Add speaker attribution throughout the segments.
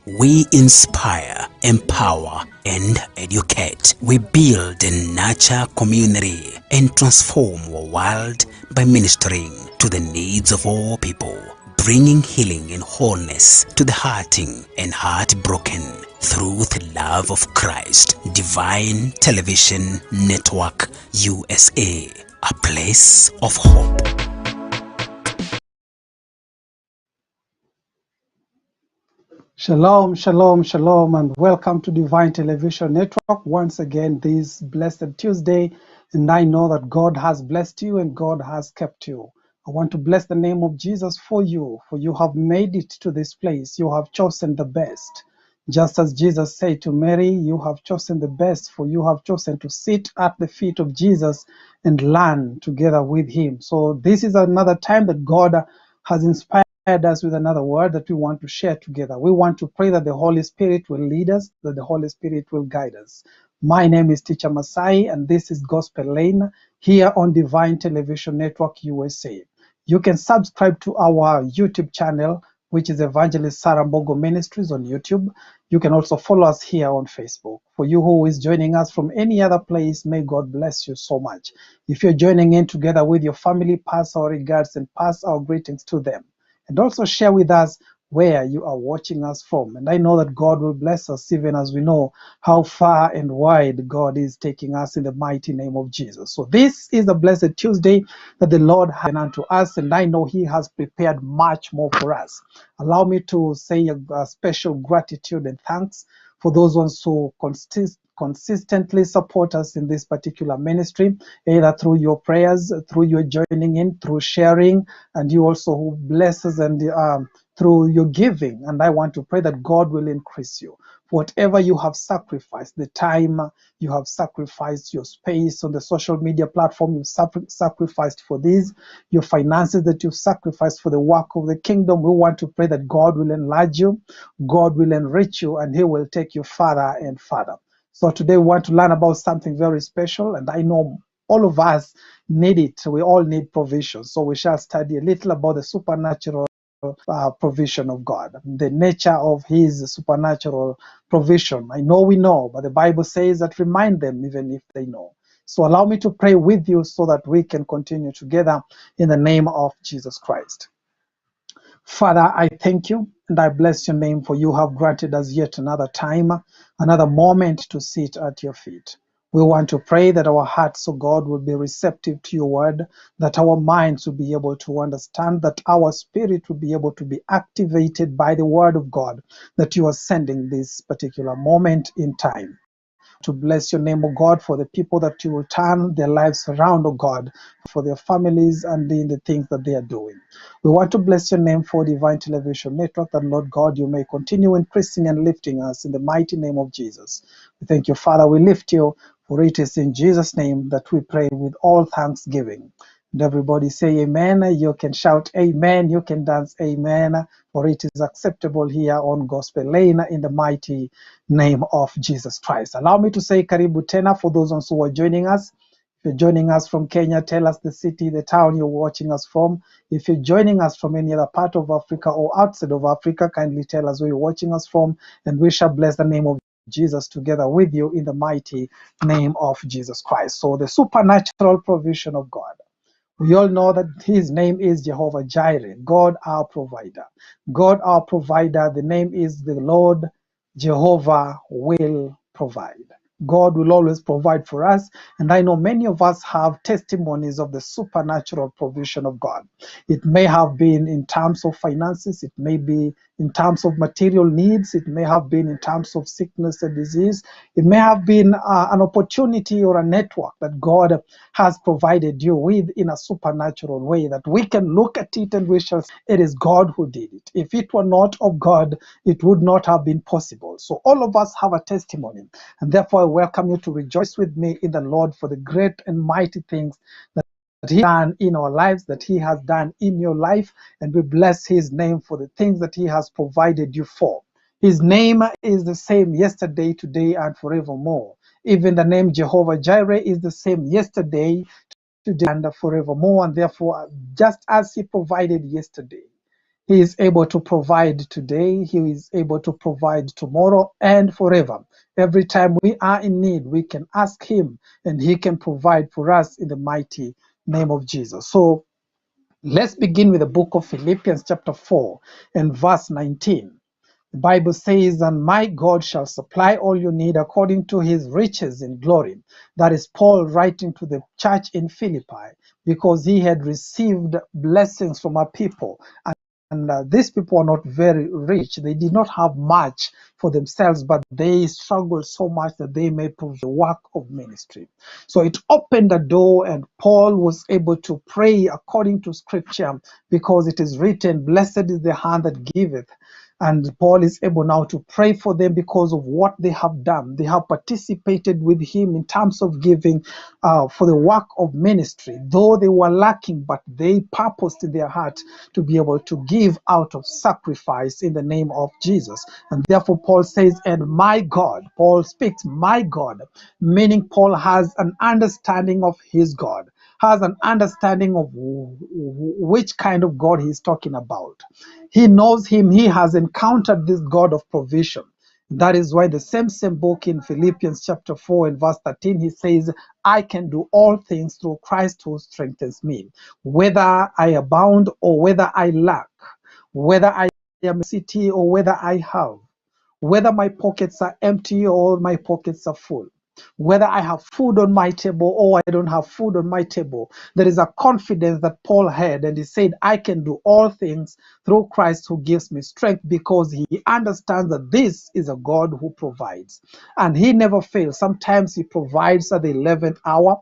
Speaker 1: We inspire, empower, and educate. We build and nurture community and transform our world by ministering to the needs of all people, bringing healing and wholeness to the hurting and heartbroken through the love of Christ. Divine Television Network USA, a place of hope.
Speaker 2: Shalom, shalom, shalom, and welcome to Divine Television Network once again this blessed Tuesday. And I know that God has blessed you and God has kept you. I want to bless the name of Jesus for you have made it to this place. You have chosen the best. Just as Jesus said to Mary, you have chosen the best, for you have chosen to sit at the feet of Jesus and learn together with him. So this is another time that God has inspired us with another word that we want to share together. We want to pray that the Holy Spirit will lead us, that the Holy Spirit will guide us. My name is Teacher Masai, and this is Gospel Lane here on Divine Television Network USA. You can subscribe to our YouTube channel, which is Evangelist Sarah Mbogo Ministries on YouTube. You can also follow us here on Facebook. For you who is joining us from any other place, may God bless you so much. If you're joining in together with your family, pass our regards and pass our greetings to them. And also share with us where you are watching us from. And I know that God will bless us even as we know how far and wide God is taking us in the mighty name of Jesus. So this is a blessed Tuesday that the Lord has given unto us, and I know he has prepared much more for us. Allow me to say a special gratitude and thanks for those ones who consistently support us in this particular ministry, either through your prayers, through your joining in, through sharing, and you also who bless us and through your giving. And I want to pray that God will increase you. Whatever you have sacrificed, the time you have sacrificed, your space on the social media platform you've sacrificed for this, your finances that you've sacrificed for the work of the kingdom, we want to pray that God will enlarge you, God will enrich you, and he will take you further and further. So today we want to learn about something very special, and I know all of us need it. We all need provision. So we shall study a little about the supernatural provision of God, the nature of his supernatural provision. I know we know, but the Bible says that remind them even if they know. So allow me to pray with you so that we can continue together in the name of Jesus Christ. Father, I thank you and I bless your name, for you have granted us yet another time, another moment to sit at your feet. We want to pray that our hearts, O God, will be receptive to your word, that our minds will be able to understand, that our spirit will be able to be activated by the word of God that you are sending this particular moment in time. To bless your name, O God, for the people that you will turn their lives around, O God, for their families and in the things that they are doing. We want to bless your name for Divine Television Network, that Lord God, you may continue increasing and lifting us in the mighty name of Jesus. We thank you, Father. We lift you, for it is in Jesus' name that we pray with all thanksgiving. And everybody say amen. You can shout amen. You can dance amen. For it is acceptable here on Gospel Lane in the mighty name of Jesus Christ. Allow me to say karibu tena for those ones who are joining us. If you're joining us from Kenya, tell us the city, the town you're watching us from. If you're joining us from any other part of Africa or outside of Africa, kindly tell us where you're watching us from, and we shall bless the name of Jesus together with you in the mighty name of Jesus Christ. So the supernatural provision of God. We all know that his name is Jehovah Jireh, God our provider. God our provider, the name is the Lord Jehovah will provide. God will always provide for us, and I know many of us have testimonies of the supernatural provision of God. It may have been in terms of finances, it may be in terms of material needs, it may have been in terms of sickness and disease, it may have been an opportunity or a network that God has provided you with in a supernatural way, that we can look at it and we shall say, it is God who did it. If it were not of God, it would not have been possible. So all of us have a testimony, and therefore I welcome you to rejoice with me in the Lord for the great and mighty things that he has done in our lives, that he has done in your life, and we bless his name for the things that he has provided you for. His name is the same yesterday, today, and forevermore. Even the name Jehovah Jireh is the same yesterday, today, and forevermore. And therefore, just as he provided yesterday, He is able to provide today. He is able to provide tomorrow and forever. Every time we are in need, we can ask him and he can provide for us in the mighty name of Jesus. So let's begin with the book of Philippians chapter 4 and verse 19. The Bible says, and my God shall supply all your need according to his riches in glory. That is Paul writing to the church in Philippi because he had received blessings from our people. And these people are not very rich. They did not have much for themselves, but they struggled so much that they may prove the work of ministry. So it opened the door, and Paul was able to pray according to scripture because it is written, blessed is the hand that giveth. And Paul is able now to pray for them because of what they have done. They have participated with him in terms of giving for the work of ministry. Though they were lacking, but they purposed in their heart to be able to give out of sacrifice in the name of Jesus. And therefore Paul says, and my God, Paul speaks, my God, meaning Paul has an understanding of his God, has an understanding of which kind of God he's talking about. He knows him. He has encountered this God of provision. That is why the same book in Philippians chapter 4 and verse 13, he says, I can do all things through Christ who strengthens me. Whether I abound or whether I lack, whether I am a city or whether I have, whether my pockets are empty or my pockets are full, whether I have food on my table or I don't have food on my table. There is a confidence that Paul had, and he said, I can do all things through Christ who gives me strength, because he understands that this is a God who provides. And he never fails. Sometimes he provides at the 11th hour.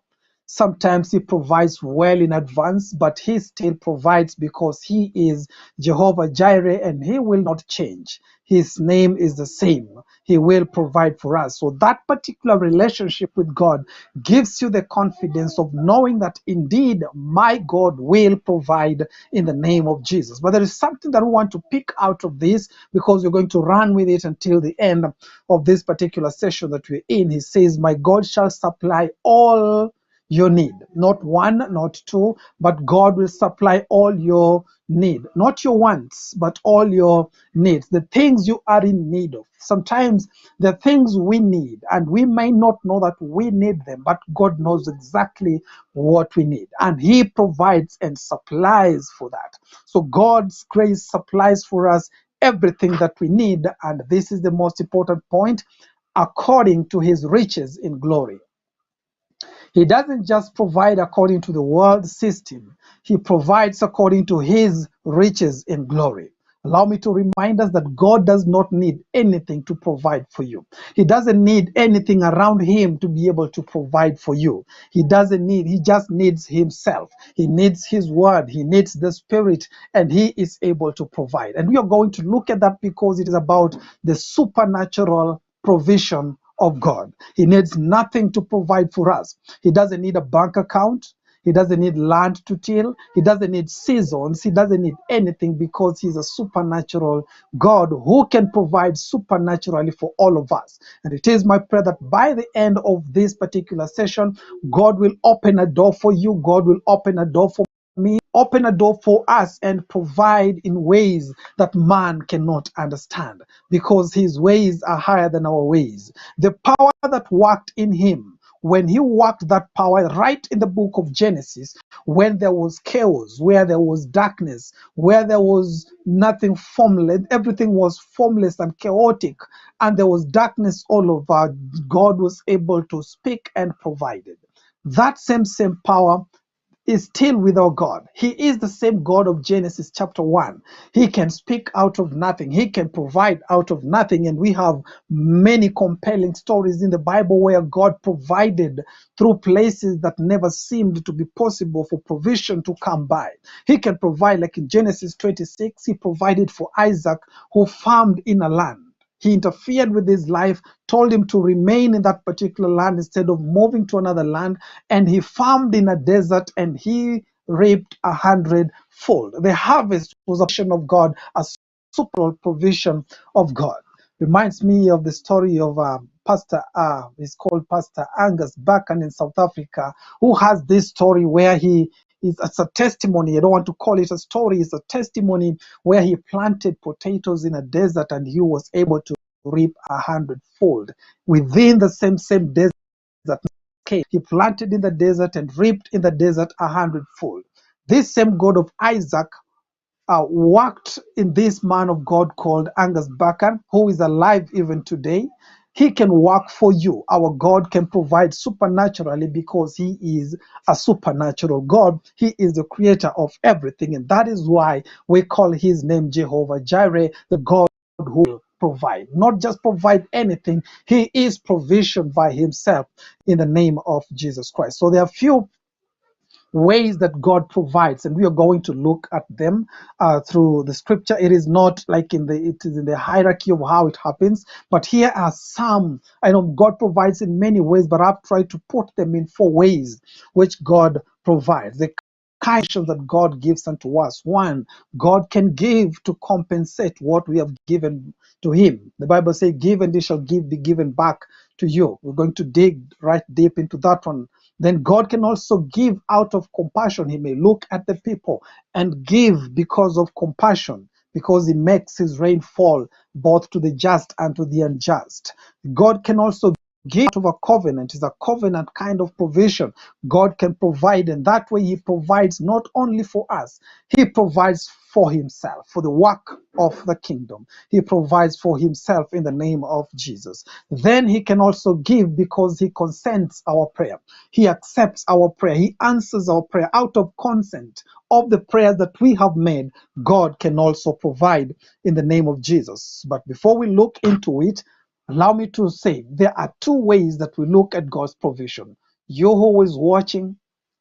Speaker 2: Sometimes he provides well in advance, but he still provides because he is Jehovah Jireh and he will not change. His name is the same. He will provide for us. So that particular relationship with God gives you the confidence of knowing that indeed my God will provide in the name of Jesus. But there is something that we want to pick out of this, because we're going to run with it until the end of this particular session that we're in. He says, my God shall supply all your need, not one, not two, but God will supply all your need, not your wants, but all your needs, the things you are in need of. Sometimes the things we need, and we may not know that we need them, but God knows exactly what we need, and he provides and supplies for that. So God's grace supplies for us everything that we need, and this is the most important point, according to his riches in glory. He doesn't just provide according to the world system. He provides according to his riches in glory. Allow me to remind us that God does not need anything to provide for you. He doesn't need anything around him to be able to provide for you. He just needs himself. He needs his word. He needs the Spirit, and he is able to provide. And we are going to look at that because it is about the supernatural provision of God. He needs nothing to provide for us. He doesn't need a bank account. He doesn't need land to till. He doesn't need seasons. He doesn't need anything, because he's a supernatural God who can provide supernaturally for all of us. And it is my prayer that by the end of this particular session, God will open a door for you. God will open a door for me, open a door for us, and provide in ways that man cannot understand, because his ways are higher than our ways. The power that worked in him, when he worked that power right in the book of Genesis, when there was chaos, where there was darkness, where there was nothing formless, everything was formless and chaotic, and there was darkness all over, God was able to speak and provided. That same power is still with our God. He is the same God of Genesis chapter 1. He can speak out of nothing. He can provide out of nothing. And we have many compelling stories in the Bible where God provided through places that never seemed to be possible for provision to come by. He can provide, like in Genesis 26, he provided for Isaac, who farmed in a land. He interfered with his life, told him to remain in that particular land instead of moving to another land, and he farmed in a desert, and he reaped 100-fold. The harvest was a provision of God, a supernatural provision of God. Reminds me of the story of Pastor, he's called Pastor Angus Buchan in South Africa, who has this story where he it's a testimony. I don't want to call it a story. It's a testimony where he planted potatoes in a desert and he was able to reap 100-fold within the same desert. He planted in the desert and reaped in the desert 100-fold. This same God of Isaac worked in this man of God called Angus Buchan, who is alive even today. He can work for you. Our God can provide supernaturally because he is a supernatural God. He is the creator of everything. And that is why we call his name Jehovah Jireh, the God who will provide. Not just provide anything, he is provision by himself in the name of Jesus Christ. So there are few ways that God provides, and we are going to look at them through the scripture. It is not like it is in the hierarchy of how it happens, but here are some. I know God provides in many ways, but I've tried to put them in 4 ways which God provides. The kind that God gives unto us. One, God can give to compensate what we have given to him. The Bible says, give and it shall be given back to you. We're going to dig right deep into that one. Then God can also give out of compassion. He may look at the people and give because of compassion, because he makes his rain fall both to the just and to the unjust. God can also give out of a covenant. Is a covenant kind of provision. God can provide, and that way he provides not only for us, he provides for himself, for the work of the kingdom. He provides for himself in the name of Jesus. Then he can also give because he consents our prayer. He accepts our prayer. He answers our prayer out of consent of the prayers that we have made. God can also provide in the name of Jesus. But before we look into it, allow me to say there are 2 ways that we look at God's provision. You who is watching,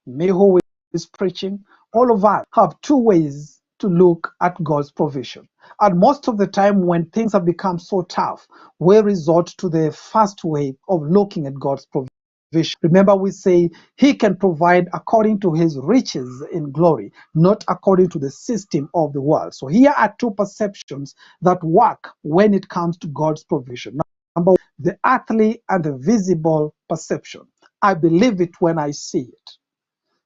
Speaker 2: me who is preaching, all of us have 2 ways to look at God's provision. And most of the time when things have become so tough, we resort to the first way of looking at God's provision. Remember, we say he can provide according to his riches in glory, not according to the system of the world. So here are 2 perceptions that work when it comes to God's provision. Number 1, the earthly and the visible perception. I believe it when I see it.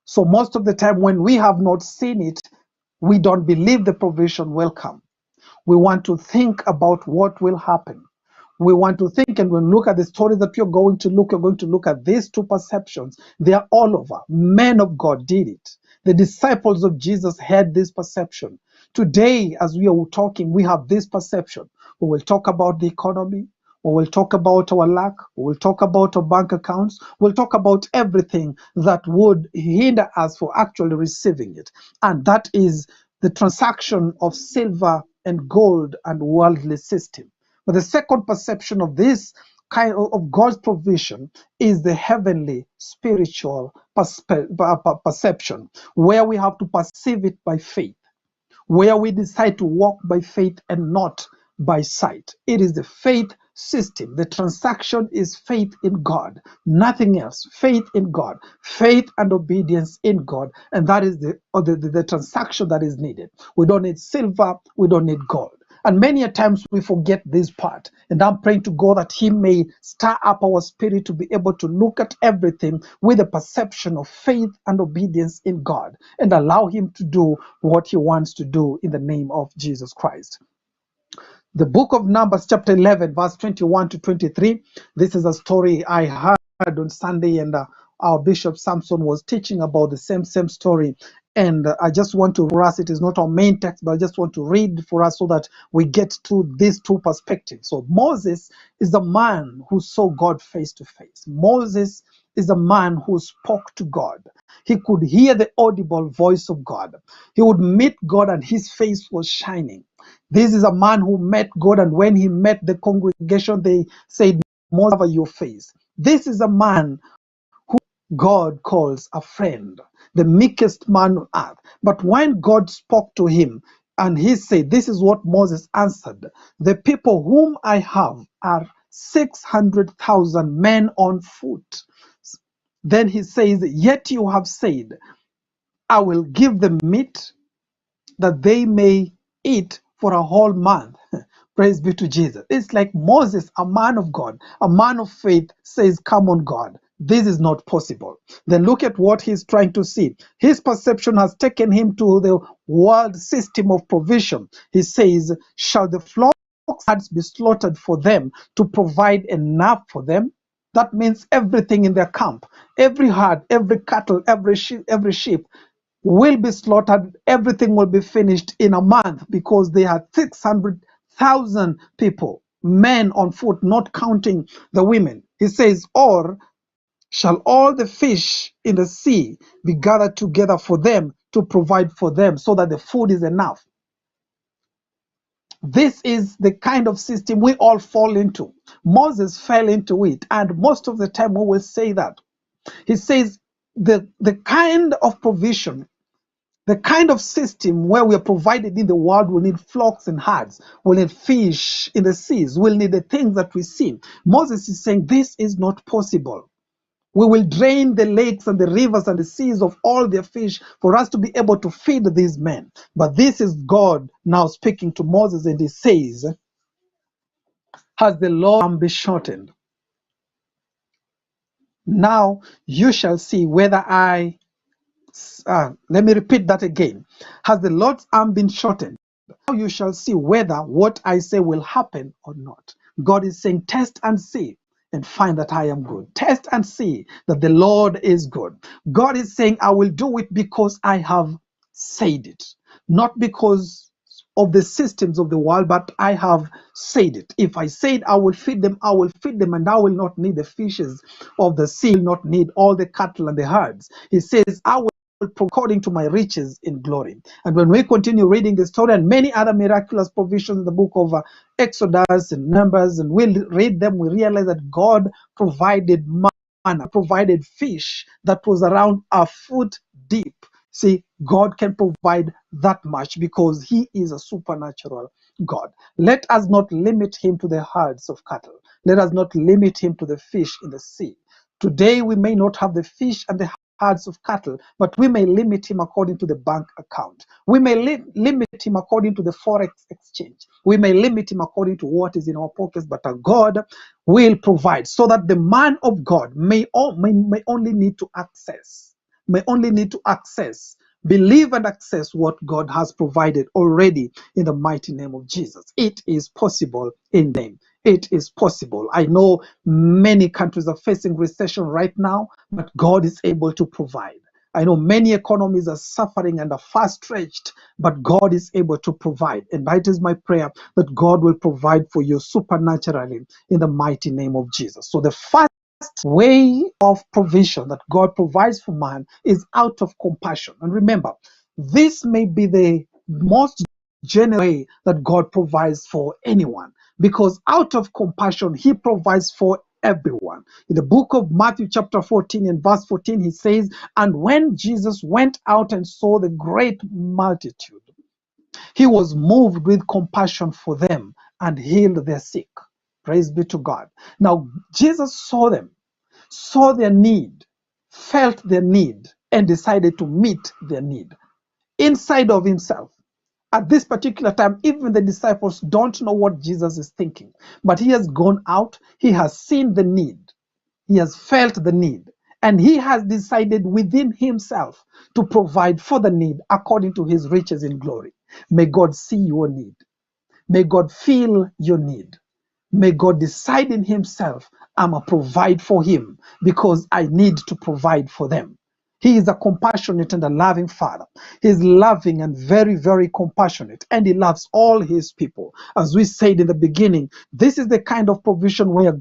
Speaker 2: So most of the time when we have not seen it, we don't believe the provision will come. We want to think about what will happen. We want to think, and when we look at the story that you're going to look at these 2 perceptions. They are all over. Men of God did it. The disciples of Jesus had this perception. Today, as we are talking, we have this perception. We will talk about the economy. We will talk about our lack. We will talk about our bank accounts. We'll talk about everything that would hinder us for actually receiving it. And that is the transaction of silver and gold and worldly system. But the second perception of this kind of God's provision is the heavenly spiritual perception, where we have to perceive it by faith, where we decide to walk by faith and not by sight. It is the faith system. The transaction is faith in God, nothing else. Faith in God, faith and obedience in God, and that is the transaction that is needed. We don't need silver, we don't need gold. And many a times we forget this part. And I'm praying to God that he may stir up our spirit to be able to look at everything with a perception of faith and obedience in God, and allow him to do what he wants to do in the name of Jesus Christ. The book of Numbers, chapter 11, verse 21 to 23. This is a story I heard on Sunday, and our Bishop Samson was teaching about the same story. And I just want to, for us, it is not our main text, but I just want to read for us so that we get to these 2 perspectives. So Moses is the man who saw God face to face. Moses is the man who spoke to God. He could hear the audible voice of God. He would meet God and his face was shining. This is a man who met God, and when he met the congregation, they said, Moses, cover your face. This is a man who God calls a friend, the meekest man on earth. But when God spoke to him, and he said, this is what Moses answered: the people whom I have are 600,000 men on foot. Then he says, yet you have said, I will give them meat that they may eat for a whole month. Praise be to Jesus. It's like Moses, a man of God, a man of faith, says, come on, God, This is not possible. Then look at what he's trying to see. His perception has taken him to the world system of provision. He says, shall the flocks herds be slaughtered for them to provide enough for them? That means everything in their camp, every herd, every cattle, every sheep will be slaughtered. Everything will be finished in a month because they had 600,000 people, men on foot, not counting the women. He says, or shall all the fish in the sea be gathered together for them to provide for them so that the food is enough? This is the kind of system we all fall into. Moses fell into it, and most of the time we will say that. He says the kind of provision, the kind of system where we are provided in the world will need flocks and herds, will need fish in the seas, will need the things that we see. Moses is saying this is not possible. We will drain the lakes and the rivers and the seas of all their fish for us to be able to feed these men. But this is God now speaking to Moses, and he says, has the Lord's arm be shortened? Now you shall see whether let me repeat that again. Has the Lord's arm been shortened? Now you shall see whether what I say will happen or not. God is saying, test and see and find that I am good. Test and see that the Lord is good. God is saying, I will do it because I have said it, not because of the systems of the world, but I have said it. If I said I will feed them, I will feed them, and I will not need the fishes of the sea, not need all the cattle and the herds. He says, I will according to my riches in glory. And when we continue reading the story and many other miraculous provisions in the book of Exodus and Numbers, and we'll read them, we realize that God provided manna, provided fish that was around a foot deep. See, God can provide that much because he is a supernatural God. Let us not limit him to the herds of cattle. Let us not limit him to the fish in the sea. Today we may not have the fish and the herds of cattle, but we may limit him according to the bank account. We may limit him according to the forex exchange. We may limit him according to what is in our pockets, but our God will provide so that the man of God may only need to access, believe and access what God has provided already in the mighty name of Jesus. It is possible in them. It is possible. I know many countries are facing recession right now, but God is able to provide. I know many economies are suffering and are fast stretched, but God is able to provide. And that is my prayer, that God will provide for you supernaturally in the mighty name of Jesus. So the first way of provision that God provides for man is out of compassion. And remember, this may be the most general way that God provides for anyone, because out of compassion, he provides for everyone. In the book of Matthew chapter 14 and verse 14, he says, and when Jesus went out and saw the great multitude, he was moved with compassion for them and healed their sick. Praise be to God. Now, Jesus saw them, saw their need, felt their need, and decided to meet their need inside of himself. At this particular time, even the disciples don't know what Jesus is thinking, but he has gone out, he has seen the need, he has felt the need, and he has decided within himself to provide for the need according to his riches in glory. May God see your need. May God feel your need. May God decide in himself, I'm a provide for him because I need to provide for them. He is a compassionate and a loving Father. He is loving and very, very compassionate, and he loves all his people. As we said in the beginning, this is the kind of provision where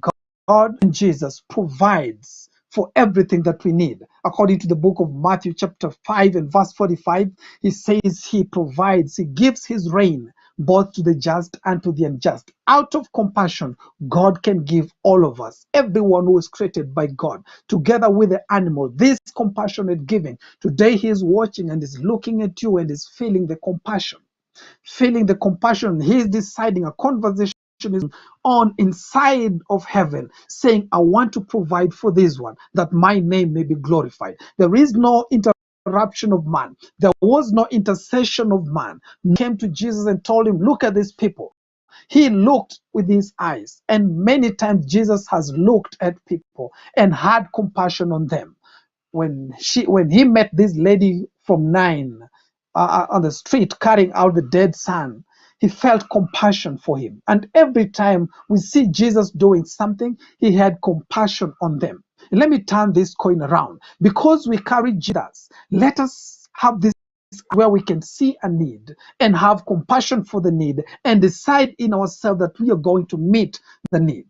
Speaker 2: God and Jesus provides for everything that we need. According to the book of Matthew chapter 5 and verse 45, he says he provides, he gives his rain both to the just and to the unjust. Out of compassion, God can give all of us, everyone who is created by God, together with the animal, this compassionate giving. Today he is watching and is looking at you and is feeling the compassion. Feeling the compassion. He is deciding, a conversation is on inside of heaven, saying, I want to provide for this one, that my name may be glorified. There is no interruption of man. There was no intercession of man. He came to Jesus and told him, look at these people. He looked with his eyes, and many times Jesus has looked at people and had compassion on them. When he met this lady from nine on the street carrying out the dead son, he felt compassion for him. And every time we see Jesus doing something, he had compassion on them. Let me turn this coin around. Because we carry Jesus, let us have this where we can see a need and have compassion for the need and decide in ourselves that we are going to meet the need.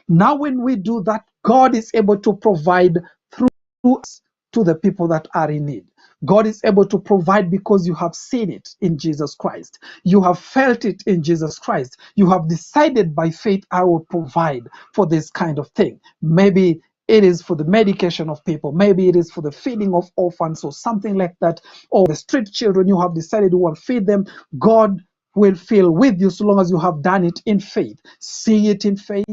Speaker 2: Now, when we do that, God is able to provide through us to the people that are in need. God is able to provide because you have seen it in Jesus Christ. You have felt it in Jesus Christ. You have decided by faith, I will provide for this kind of thing. Maybe it is for the medication of people. Maybe it is for the feeding of orphans or something like that. Or the street children, you have decided you will feed them. God will fill with you so long as you have done it in faith. See it in faith,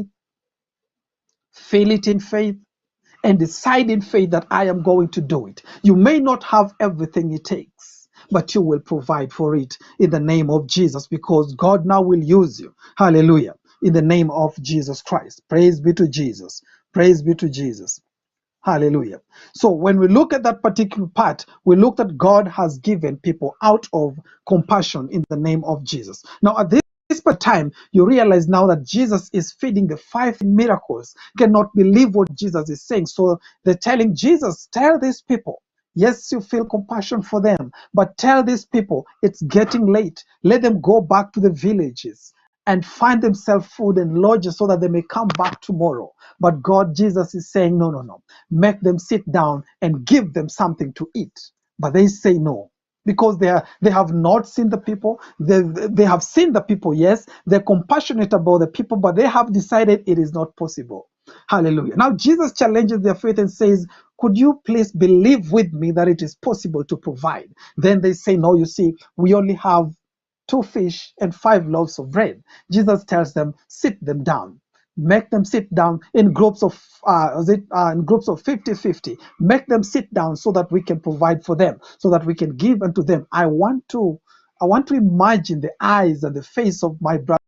Speaker 2: feel it in faith, and decide in faith that I am going to do it. You may not have everything it takes, but you will provide for it in the name of Jesus, because God now will use you. Hallelujah. In the name of Jesus Christ. Praise be to Jesus. Praise be to Jesus. Hallelujah. So when we look at that particular part, we look that God has given people out of compassion in the name of Jesus. Now, at this time, you realize now that Jesus is feeding the 5 miracles. Cannot believe what Jesus is saying. So they're telling Jesus, tell these people. Yes, you feel compassion for them, but tell these people it's getting late. Let them go back to the villages and find themselves food and lodges so that they may come back tomorrow. But God, Jesus is saying, no, no, no. Make them sit down and give them something to eat. But they say no, because they have not seen the people. They have seen the people, yes. They're compassionate about the people, but they have decided it is not possible. Hallelujah. Now Jesus challenges their faith and says, could you please believe with me that it is possible to provide? Then they say, no, you see, we only have 2 fish and 5 loaves of bread. Jesus tells them, sit them down. Make them sit down in groups of in groups of 50-50. Make them sit down so that we can provide for them, so that we can give unto them. I want to imagine the eyes and the face of my brothers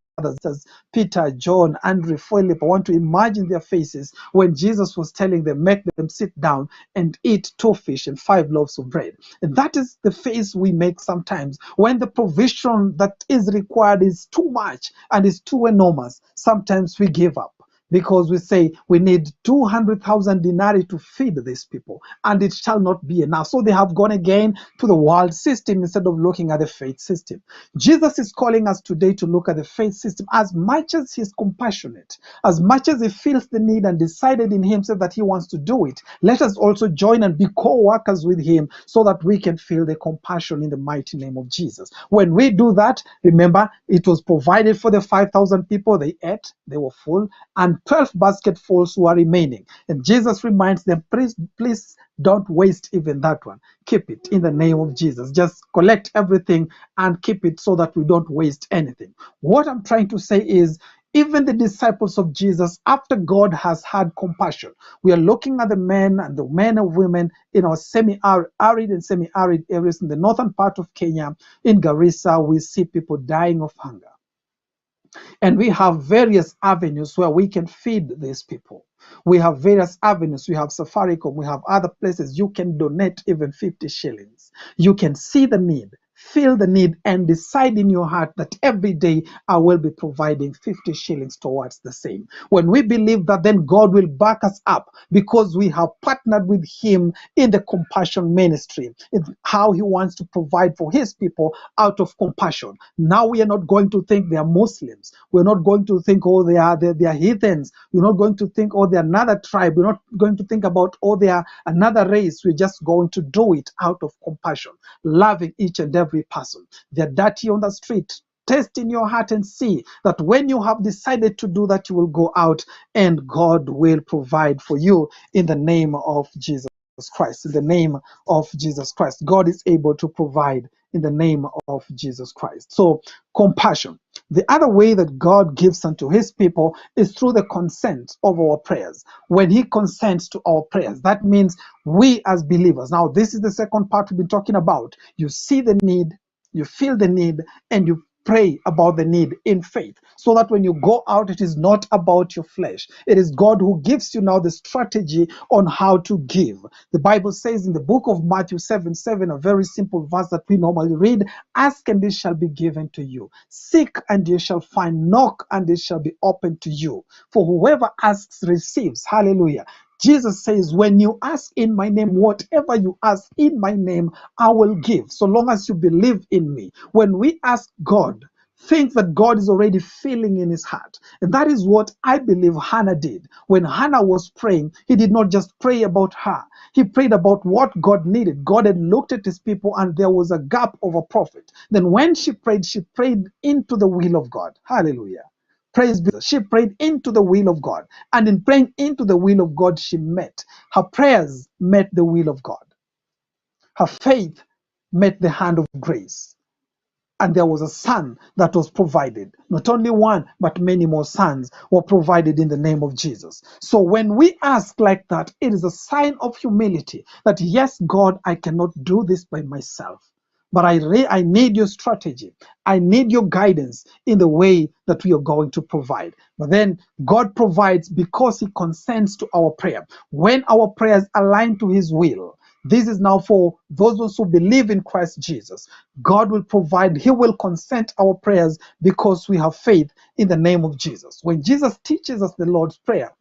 Speaker 2: as Peter, John, Andrew, Philip. I want to imagine their faces when Jesus was telling them, make them sit down and eat 2 fish and 5 loaves of bread. And that is the face we make sometimes when the provision that is required is too much and is too enormous. Sometimes we give up, because we say we need 200,000 denarii to feed these people, and it shall not be enough. So they have gone again to the world system instead of looking at the faith system. Jesus is calling us today to look at the faith system. As much as he's compassionate, as much as he feels the need and decided in himself that he wants to do it, let us also join and be co-workers with him so that we can feel the compassion in the mighty name of Jesus. When we do that, remember, it was provided for the 5,000 people. They ate, they were full, and 12 basketfuls were remaining. And Jesus reminds them, please don't waste even that one. Keep it in the name of Jesus. Just collect everything and keep it so that we don't waste anything. What I'm trying to say is, even the disciples of Jesus, after God has had compassion, we are looking at the men and women in our semi-arid and semi-arid areas in the northern part of Kenya. In Garissa, we see people dying of hunger. And we have various avenues where we can feed these people. We have various avenues. We have Safaricom. We have other places. You can donate even 50 shillings. You can see the need, feel the need, and decide in your heart that every day I will be providing 50 shillings towards the same. When we believe that, then God will back us up, because we have partnered with him in the compassion ministry, in how he wants to provide for his people out of compassion. Now we are not going to think they are Muslims. We're not going to think, oh, they are heathens. We're not going to think, oh, they're another tribe. We're not going to think about, oh, they are another race. We're just going to do it out of compassion, loving each and every person. They're dirty on the street. Test in your heart and see that when you have decided to do that, you will go out and God will provide for you in the name of Jesus Christ. In the name of Jesus Christ, God is able to provide in the name of Jesus Christ. So, compassion. The other way that God gives unto his people is through the consent of our prayers. When he consents to our prayers, that means we as believers. Now, this is the second part we've been talking about. You see the need, you feel the need, and you pray about the need in faith, so that when you go out, it is not about your flesh. It is God who gives you now the strategy on how to give. The Bible says in the book of Matthew 7:7, a very simple verse that we normally read: ask and it shall be given to you. Seek and you shall find. Knock and it shall be opened to you. For whoever asks receives. Hallelujah. Jesus says, when you ask in my name, whatever you ask in my name, I will give, so long as you believe in me. When we ask God, things that God is already feeling in his heart. And that is what I believe Hannah did. When Hannah was praying, he did not just pray about her. He prayed about what God needed. God had looked at his people and there was a gap of a prophet. Then when she prayed into the will of God. Hallelujah. Praise be. She prayed into the will of God. And in praying into the will of God, she met. Her prayers met the will of God. Her faith met the hand of grace. And there was a son that was provided. Not only one, but many more sons were provided in the name of Jesus. So when we ask like that, it is a sign of humility that, yes, God, I cannot do this by myself. But I need your strategy. I need your guidance in the way that we are going to provide. But then God provides because he consents to our prayer. When our prayers align to his will, this is now for those who believe in Christ Jesus. God will provide. He will consent our prayers because we have faith in the name of Jesus. When Jesus teaches us the Lord's Prayer,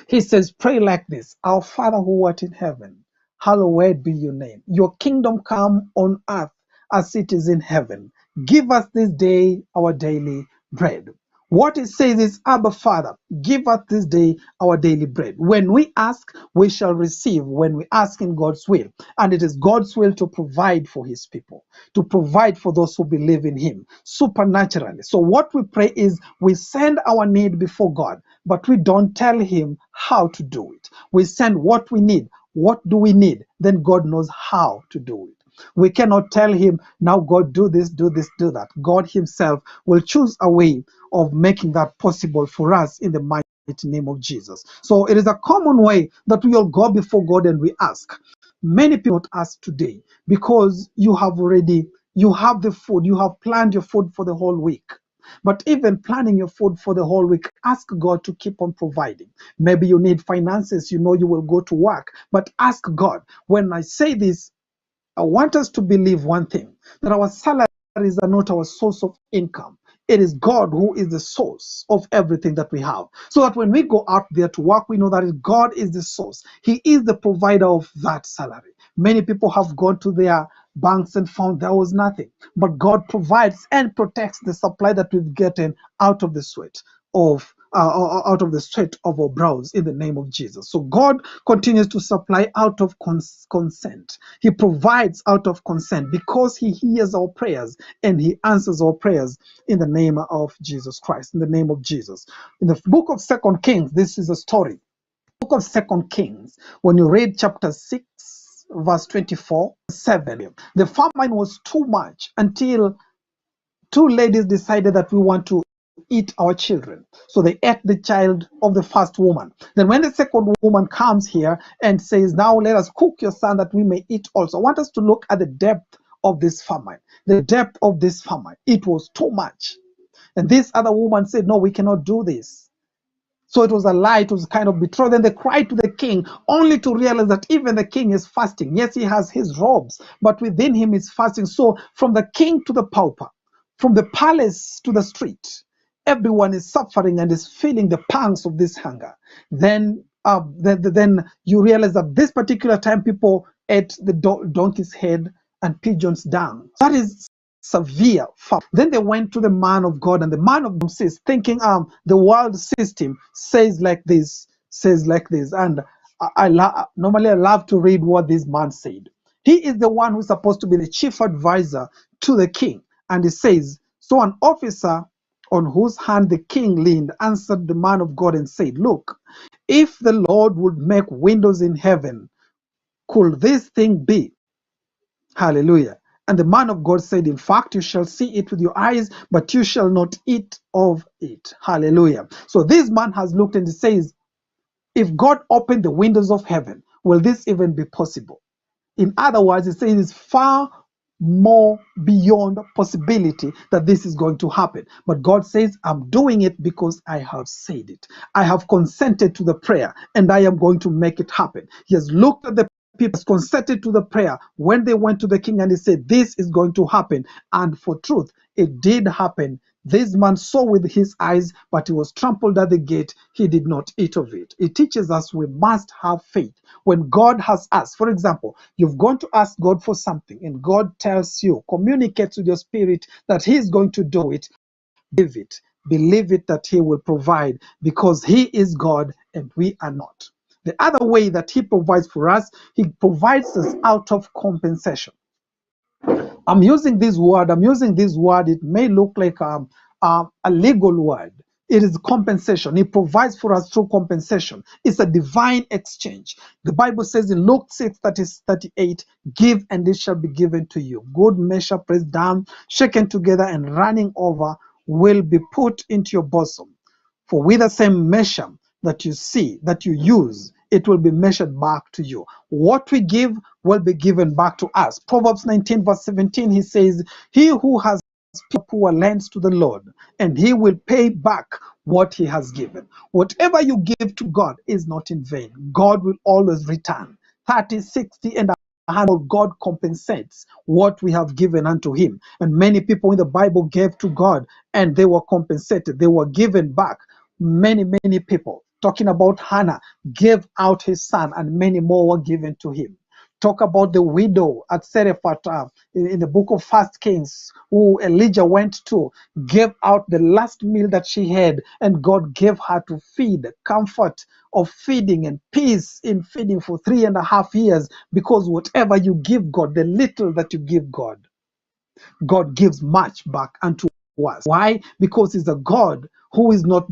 Speaker 2: he says, pray like this: Our Father who art in heaven, hallowed be your name. Your kingdom come on earth as it is in heaven. Give us this day our daily bread. What it says is, Abba Father, give us this day our daily bread. When we ask, we shall receive when we ask in God's will. And it is God's will to provide for his people, to provide for those who believe in him supernaturally. So what we pray is, we send our need before God, but we don't tell him how to do it. We send what we need. What do we need? Then God knows how to do it. We cannot tell him, now God, do this, do this, do that. God himself will choose a way of making that possible for us in the mighty name of Jesus. So it is a common way that we all go before God and we ask. Many people don't ask today because you have the food, you have planned your food for the whole week. But even planning your food for the whole week, ask God to keep on providing. Maybe you need finances, you know you will go to work, but ask God. When I say this, I want us to believe one thing, that our salaries are not our source of income. It is God who is the source of everything that we have. So that when we go out there to work, we know that God is the source. He is the provider of that salary. Many people have gone to their banks and found there was nothing. But God provides and protects the supply that we've gotten out of the sweat of our brows in the name of Jesus. So God continues to supply out of consent. He provides out of consent because he hears our prayers and he answers our prayers in the name of Jesus Christ, in the name of Jesus. In the book of 2 Kings, this is a story. Book of 2 Kings, when you read chapter 6, verse 24, 7, the famine was too much until two ladies decided that we want to eat our children. So they ate the child of the first woman. Then when the second woman comes here and says, now let us cook your son that we may eat also. I want us to look at the depth of this famine. The depth of this famine. It was too much. And this other woman said, no, we cannot do this. So it was a lie, it was kind of betrayal. Then they cried to the king, only to realize that even the king is fasting. Yes, he has his robes, but within him is fasting. So from the king to the pauper, from the palace to the street, everyone is suffering and is feeling the pangs of this hunger. Then you realize that this particular time people ate the donkey's head and pigeon's dung. That is severe. Then they went to the man of God, and the man of God says, thinking the world system says like this, and normally I love to read what this man said. He is the one who's supposed to be the chief advisor to the king, and he says, so an officer on whose hand the king leaned answered the man of God and said, look, if the Lord would make windows in heaven, could this thing be? Hallelujah. And the man of God said, in fact, you shall see it with your eyes, but you shall not eat of it. Hallelujah. So this man has looked and he says, if God opened the windows of heaven, will this even be possible? In other words, he says it's far more beyond possibility that this is going to happen. But God says, I'm doing it because I have said it. I have consented to the prayer and I am going to make it happen. He has looked at the people, has consented to the prayer when they went to the king and he said, this is going to happen. And for truth, it did happen. This man saw with his eyes, but he was trampled at the gate. He did not eat of it. It teaches us we must have faith. When God has asked, for example, you've gone to ask God for something and God tells you, communicates with your spirit that he is going to do it, believe it. Believe it that he will provide because he is God and we are not. The other way that he provides for us, he provides us out of compensation. I'm using this word. It may look like a legal word. It is compensation. He provides for us through compensation. It's a divine exchange. The Bible says in Luke 6:38, give and it shall be given to you. Good measure pressed down, shaken together and running over will be put into your bosom. For with the same measure that you use, it will be measured back to you. What we give will be given back to us. Proverbs 19 verse 17, he says, he who has poor lends to the Lord, and he will pay back what he has given. Whatever you give to God is not in vain. God will always return 30, 60, and 100. God compensates what we have given unto him. And many people in the Bible gave to God and they were compensated. They were given back. Many people, talking about Hannah, gave out his son and many more were given to him. Talk about the widow at Serephat in the book of First Kings, who Elijah went to, gave out the last meal that she had, and God gave her to feed, comfort of feeding and peace in feeding for 3.5 years, because whatever you give God, the little that you give God, God gives much back unto us. Why? Because he's a God who is not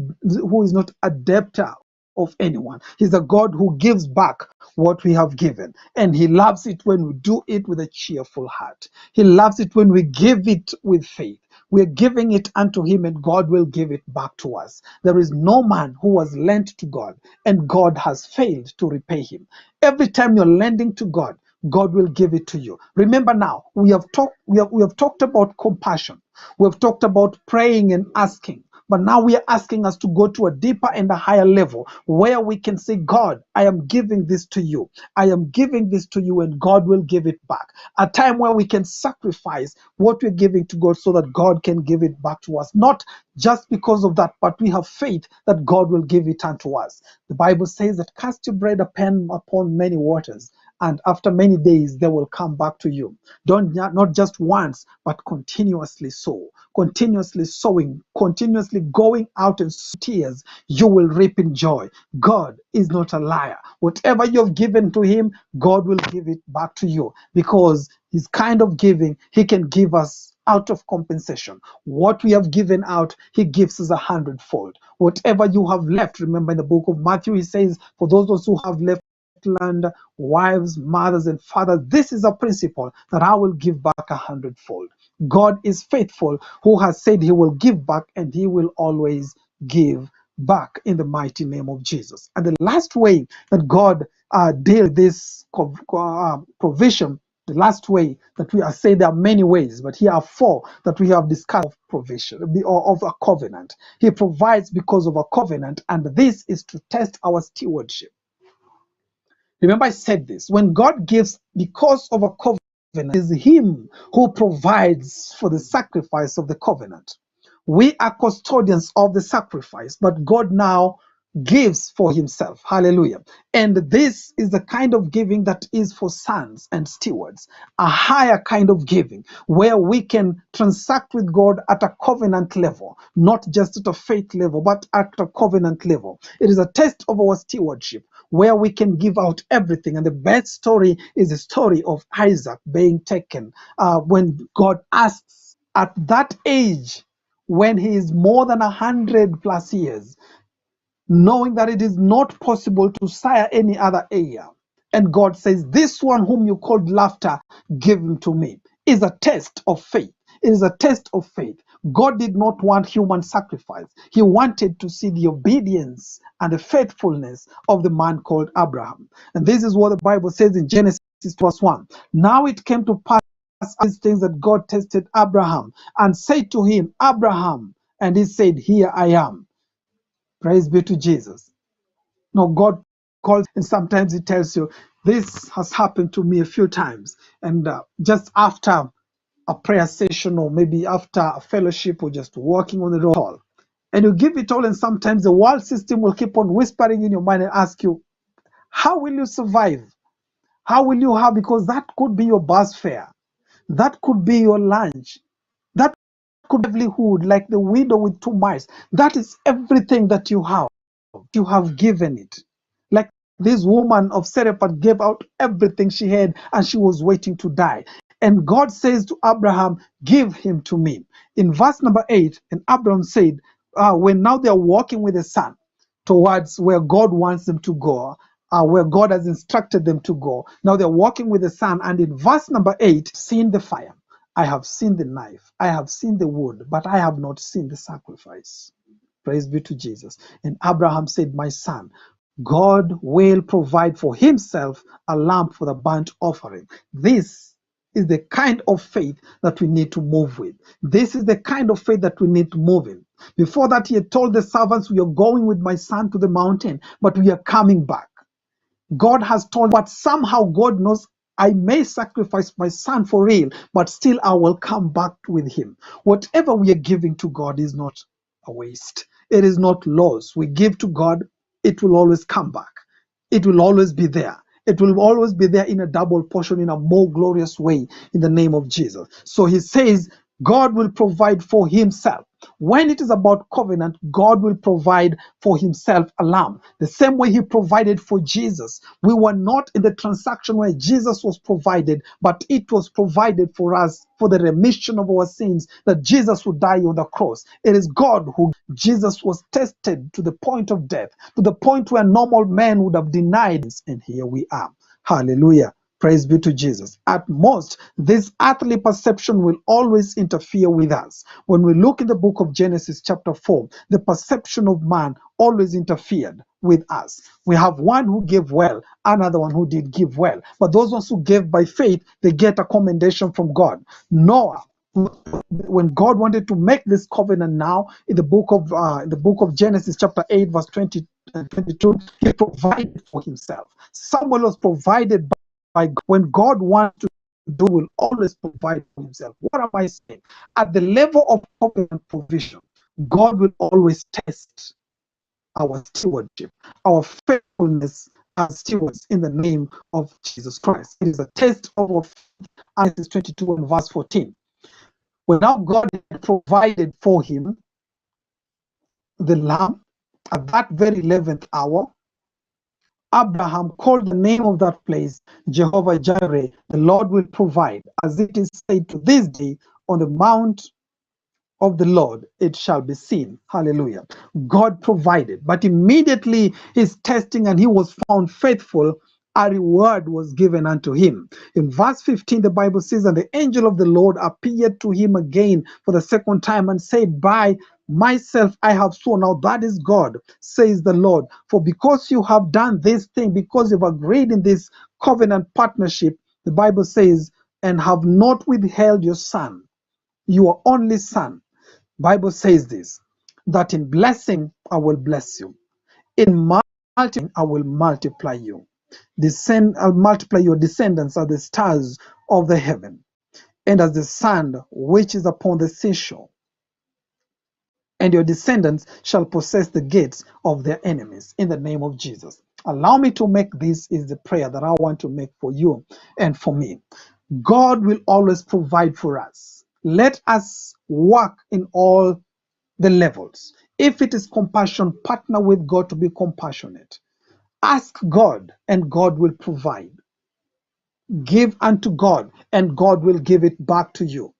Speaker 2: a debtor of anyone. He's a God who gives back what we have given. And he loves it when we do it with a cheerful heart. He loves it when we give it with faith. We're giving it unto him and God will give it back to us. There is no man who has lent to God and God has failed to repay him. Every time you're lending to God, God will give it to you. Remember now, we have talked about compassion. We have talked about praying and asking. But now we are asking us to go to a deeper and a higher level where we can say, God, I am giving this to you. I am giving this to you and God will give it back. A time where we can sacrifice what we're giving to God so that God can give it back to us. Not just because of that, but we have faith that God will give it unto us. The Bible says that cast your bread upon many waters, and after many days they will come back to you. Don't not just once, but continuously sow. Continuously sowing, continuously going out in tears, you will reap in joy. God is not a liar. Whatever you've given to him, God will give it back to you, because his kind of giving, he can give us out of compensation. What we have given out, he gives us 100-fold. Whatever you have left, remember in the book of Matthew, he says, for those who have left land, wives, mothers, and fathers, this is a principle that I will give back 100-fold. God is faithful, who has said he will give back, and he will always give back in the mighty name of Jesus. And the last way that God deals with this provision, the last way that we are saying, there are many ways, but here are 4 that we have discussed of provision or of a covenant. He provides because of a covenant, and this is to test our stewardship. Remember, I said this, when God gives because of a covenant, it is him who provides for the sacrifice of the covenant. We are custodians of the sacrifice, but God now gives for himself. Hallelujah. And this is the kind of giving that is for sons and stewards, a higher kind of giving where we can transact with God at a covenant level, not just at a faith level, but at a covenant level. It is a test of our stewardship where we can give out everything. And the best story is the story of Isaac being taken when God asks at that age, when he is more than 100+ years, knowing that it is not possible to sire any other heir. And God says, this one whom you called laughter, give him to me, is a test of faith. It is a test of faith. God did not want human sacrifice. He wanted to see the obedience and the faithfulness of the man called Abraham. And this is what the Bible says in Genesis verse 1. Now it came to pass these things that God tested Abraham and said to him, Abraham, and he said, here I am. Praise be to Jesus. Now God calls, and sometimes he tells you, this has happened to me a few times. And just after a prayer session, or maybe after a fellowship, or just walking on the road, and you give it all, and sometimes the world system will keep on whispering in your mind and ask you, how will you survive? How will you have? Because that could be your bus fare. That could be your lunch. That could be livelihood, like the widow with 2 mites. That is everything that you have. You have given it. Like this woman of Serephat gave out everything she had, and she was waiting to die. And God says to Abraham, give him to me. In verse number 8, and Abraham said, when now they are walking with the son towards where God wants them to go, where God has instructed them to go. Now they're walking with the son, and in verse number 8, seen the fire, I have seen the knife, I have seen the wood, but I have not seen the sacrifice. Praise be to Jesus. And Abraham said, my son, God will provide for himself a lamb for the burnt offering. This is the kind of faith that we need to move with. This is the kind of faith that we need to move in. Before that, he had told the servants, we are going with my son to the mountain, but we are coming back. God has told, but somehow God knows, I may sacrifice my son for real, but still I will come back with him. Whatever we are giving to God is not a waste. It is not loss. We give to God, it will always come back. It will always be there. It will always be there in a double portion, in a more glorious way, in the name of Jesus. So he says, God will provide for himself. When it is about covenant, God will provide for himself a lamb. The same way he provided for Jesus. We were not in the transaction where Jesus was provided, but it was provided for us for the remission of our sins, that Jesus would die on the cross. It is God who, Jesus was tested to the point of death, to the point where normal men would have denied, and here we are. Hallelujah. Praise be to Jesus. At most, this earthly perception will always interfere with us. When we look in the book of Genesis chapter 4, the perception of man always interfered with us. We have one who gave well, another one who did give well. But those ones who gave by faith, they get a commendation from God. Noah, when God wanted to make this covenant now, in the book of Genesis chapter 8 verse 20 and 22, he provided for himself. Samuel was provided by God. When God wants to do, will always provide for himself. What am I saying? At the level of covenant provision, God will always test our stewardship, our faithfulness as stewards in the name of Jesus Christ. It is a test of our faith. Genesis 22 and verse 14. When now God had provided for him the lamb at that very 11th hour, Abraham called the name of that place Jehovah Jireh, the Lord will provide, as it is said to this day, on the mount of the Lord it shall be seen. Hallelujah. God provided, but immediately his testing and he was found faithful, a reward was given unto him. In verse 15, the Bible says, and the angel of the Lord appeared to him again for the second time and said, by myself I have sworn. Now that is God, says the Lord, for because you have done this thing, because you've agreed in this covenant partnership, the Bible says, and have not withheld your son, your only son. Bible says this, that in blessing I will bless you, in multiplying I will multiply you. I'll multiply your descendants as the stars of the heaven, and as the sand which is upon the seashore. And your descendants shall possess the gates of their enemies, in the name of Jesus. Allow me to make this is the prayer that I want to make for you and for me. God will always provide for us. Let us work in all the levels. If it is compassion, partner with God to be compassionate. Ask God, and God will provide. Give unto God, and God will give it back to you.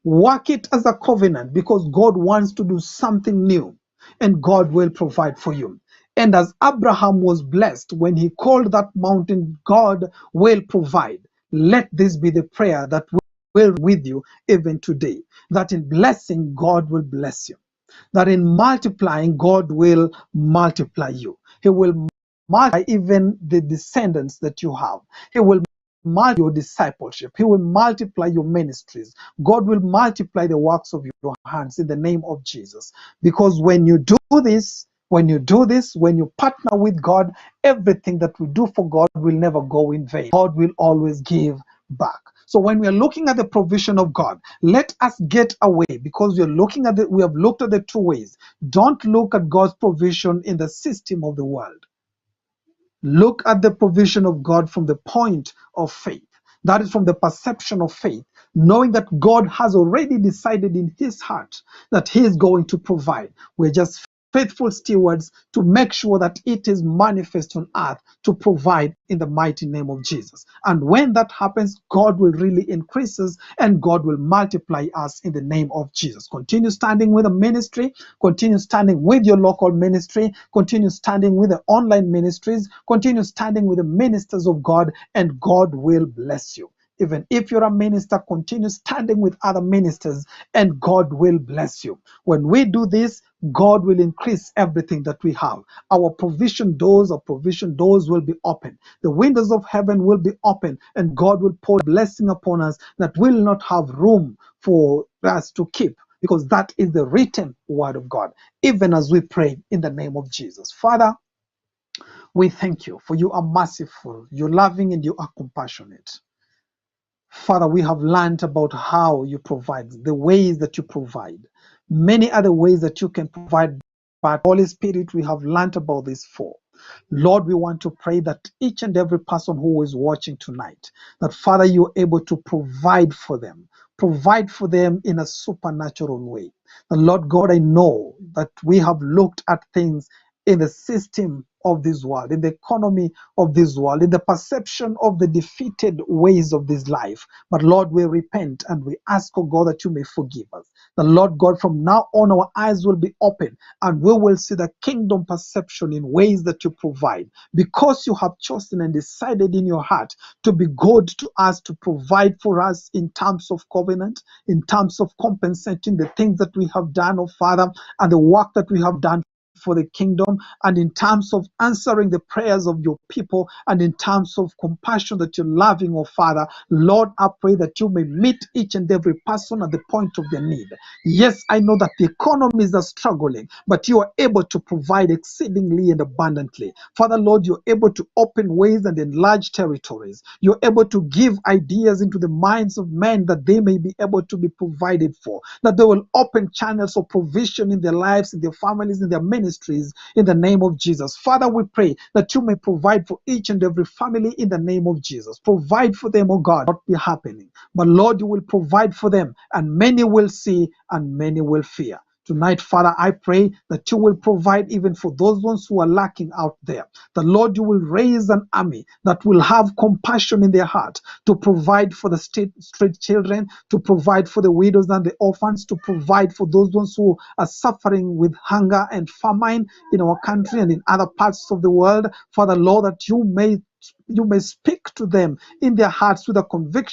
Speaker 2: Work it as a covenant, because God wants to do something new, and God will provide for you. And as Abraham was blessed when he called that mountain, God will provide. Let this be the prayer that will with you even today, that in blessing God will bless you, that in multiplying God will multiply you. He will multiply even the descendants that you have. He will multiply your discipleship. He will multiply your ministries. God will multiply the works of your hands in the name of Jesus. Because when you do this, when you partner with God, everything that we do for God will never go in vain. God will always give back. So when we are looking at the provision of God, let us get away, because we have looked at the two ways. Don't look at God's provision in the system of the world. Look at the provision of God from the point of faith. That is from the perception of faith, knowing that God has already decided in his heart that he is going to provide. We're just faithful stewards to make sure that it is manifest on earth to provide in the mighty name of Jesus. And when that happens, God will really increase us and God will multiply us in the name of Jesus. Continue standing with the ministry, continue standing with your local ministry, continue standing with the online ministries, continue standing with the ministers of God, and God will bless you. Even if you're a minister, continue standing with other ministers and God will bless you. When we do this, God will increase everything that we have. Our provision doors will be open. The windows of heaven will be open and God will pour blessing upon us that will not have room for us to keep, because that is the written word of God, even as we pray in the name of Jesus. Father, we thank you, for you are merciful, you're loving, and you are compassionate. Father, we have learned about how you provide, the ways that you provide, many other ways that you can provide. But Holy Spirit, we have learned about this for. Lord, we want to pray that each and every person who is watching tonight, that Father, you're able to provide for them in a supernatural way. And Lord God, I know that we have looked at things in the system of this world, in the economy of this world, in the perception of the defeated ways of this life. But Lord, we repent and we ask, oh God, that you may forgive us. The Lord God, from now on, our eyes will be open and we will see the kingdom perception in ways that you provide, because you have chosen and decided in your heart to be good to us, to provide for us in terms of covenant, in terms of compensating the things that we have done, oh Father, and the work that we have done for the kingdom, and in terms of answering the prayers of your people, and in terms of compassion that you're loving, oh Father. Lord, I pray that you may meet each and every person at the point of their need. Yes, I know that the economies are struggling, but you are able to provide exceedingly and abundantly. Father, Lord, you're able to open ways and enlarge territories. You're able to give ideas into the minds of men that they may be able to be provided for, that they will open channels of provision in their lives, in their families, in their ministries, in the name of Jesus. Father, we pray that you may provide for each and every family in the name of Jesus. Provide for them, oh God, not be happening. But Lord, you will provide for them, and many will see and many will fear. Tonight, Father, I pray that you will provide even for those ones who are lacking out there. The Lord, you will raise an army that will have compassion in their heart to provide for the street children, to provide for the widows and the orphans, to provide for those ones who are suffering with hunger and famine in our country and in other parts of the world. Father, Lord, that you may speak to them in their hearts with a conviction